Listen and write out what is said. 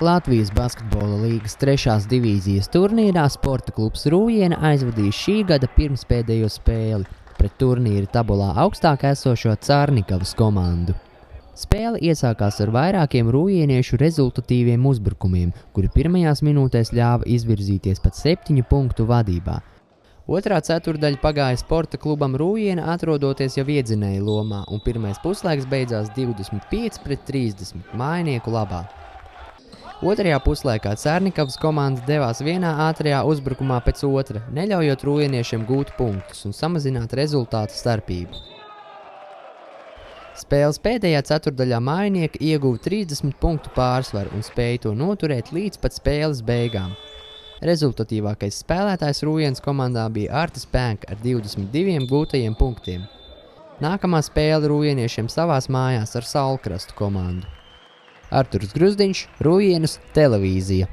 Latvijas basketbola līgas 3. divīzijas turnīrā Sporta klubs Rūjiene aizvadīja šī gada pirmspēdējo spēli pret turnīra tabulā augstāk esošo Cārnikavas komandu. Spēle iesākās ar vairākiem rūjieniešu rezultatīviem uzbrukumiem, kuri pirmajās minūtēs ļāva izvirzīties pat 7 punktu vadībā. Otrā ceturdaļa pagāja Sporta klubam Rūjiene atrodoties jau iedzinēja lomā, un pirmais puslaiks beidzās 25-30 mājinieku labā. Otrajā puslaikā Cārnikavas komanda devās vienā ātrajā uzbrukumā pēc otra, neļaujot rūjieniešiem gūt punktus un samazināt rezultātu starpību. Spēles pēdējā ceturdaļā mājinieki ieguva 30 punktu pārsvaru un spēja to noturēt līdz pat spēles beigām. Rezultatīvākais spēlētājs Rūjienes komandā bija Artis Pēnka ar 22 gūtajiem punktiem. Nākamā spēle rūjieniešiem savās mājās ar Saulkrastu komandu. Arturs Gruzdiņš, Rūjienes televīzija.